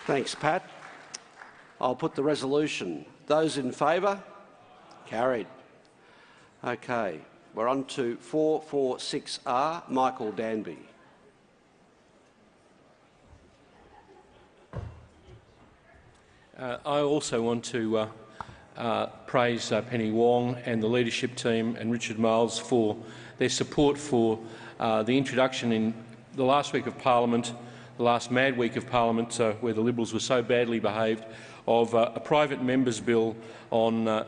Thanks, Pat. I'll put the resolution. Those in favour? Carried. Okay, we're on to 446R, Michael Danby. I also want to praise Penny Wong and the leadership team and Richard Miles for their support for the introduction in the last week of Parliament, the last mad week of Parliament, where the Liberals were so badly behaved, of a private member's bill on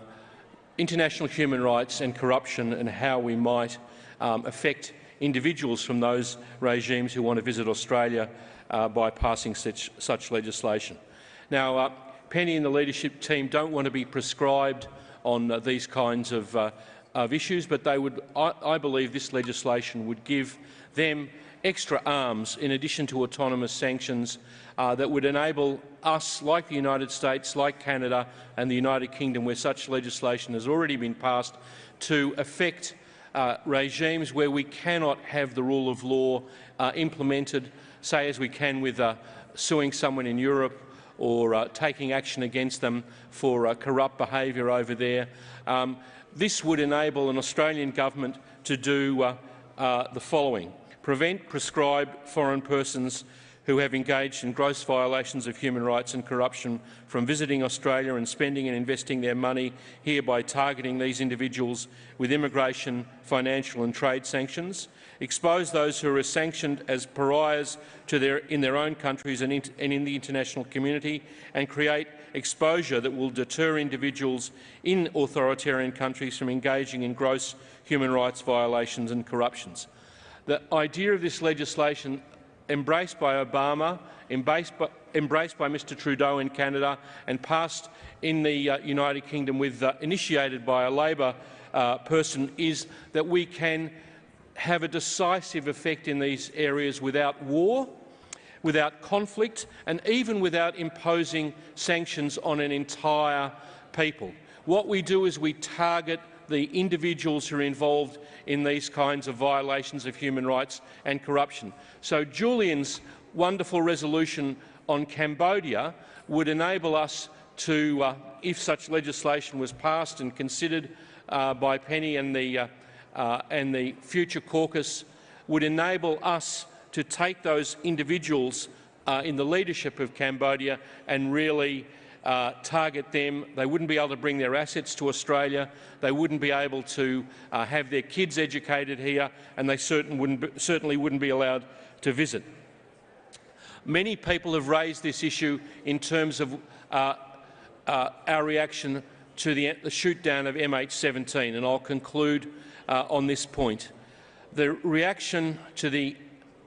international human rights and corruption and how we might affect individuals from those regimes who want to visit Australia by passing such legislation. Now, Penny and the leadership team don't want to be prescribed on these kinds of issues, but they would, I believe this legislation would give them extra arms in addition to autonomous sanctions that would enable us, like the United States, like Canada and the United Kingdom, where such legislation has already been passed, to affect regimes where we cannot have the rule of law implemented, say as we can with suing someone in Europe or taking action against them for corrupt behaviour over there. This would enable an Australian government to do the following: prevent, prescribe foreign persons who have engaged in gross violations of human rights and corruption from visiting Australia and spending and investing their money here by targeting these individuals with immigration, financial and trade sanctions, expose those who are sanctioned as pariahs in their own countries and in the international community, and create exposure that will deter individuals in authoritarian countries from engaging in gross human rights violations and corruptions. The idea of this legislation, embraced by Obama, embraced by Mr Trudeau in Canada and passed in the United Kingdom, initiated by a Labor person, is that we can have a decisive effect in these areas without war, without conflict, and even without imposing sanctions on an entire people. What we do is we target the individuals who are involved in these kinds of violations of human rights and corruption. So Julian's wonderful resolution on Cambodia would enable us to, if such legislation was passed and considered by Penny and the future caucus, would enable us to take those individuals in the leadership of Cambodia and really target them. They wouldn't be able to bring their assets to Australia, they wouldn't be able to have their kids educated here, and they certainly wouldn't be allowed to visit. Many people have raised this issue in terms of our reaction to the shoot-down of MH17, and I'll conclude on this point. The reaction to the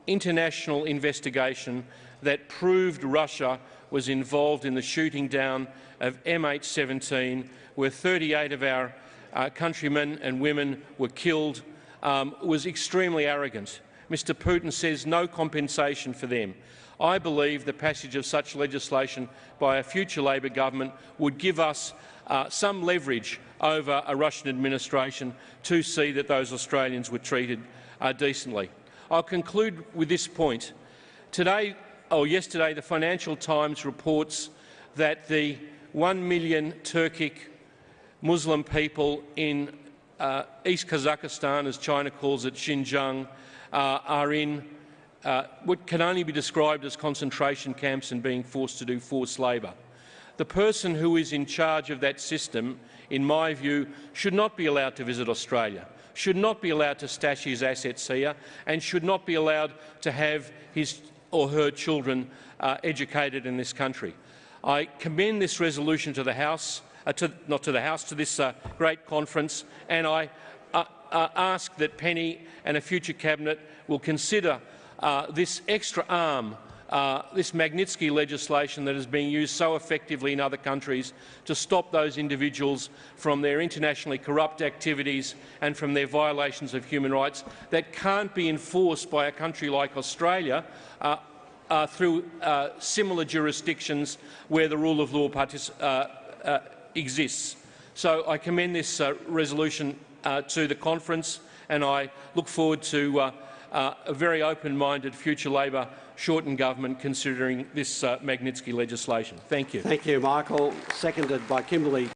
international investigation that proved Russia was involved in the shooting down of MH17, where 38 of our countrymen and women were killed, was extremely arrogant. Mr Putin says no compensation for them. I believe the passage of such legislation by a future Labor government would give us some leverage over a Russian administration to see that those Australians were treated decently. I'll conclude with this point. Yesterday, the Financial Times reports that the 1 million Turkic Muslim people in East Kazakhstan, as China calls it, Xinjiang, are in what can only be described as concentration camps and being forced to do forced labour. The person who is in charge of that system, in my view, should not be allowed to visit Australia, should not be allowed to stash his assets here, and should not be allowed to have his or her children educated in this country. I commend this resolution to the House, to this great conference, and I ask that Penny and a future cabinet will consider this extra arm, this Magnitsky legislation that is being used so effectively in other countries to stop those individuals from their internationally corrupt activities and from their violations of human rights that can't be enforced by a country like Australia through similar jurisdictions where the rule of law exists. So I commend this resolution to the conference, and I look forward to a very open-minded future Labor shorten government considering this Magnitsky legislation. Thank you. Thank you, Michael. Seconded by Kimberley.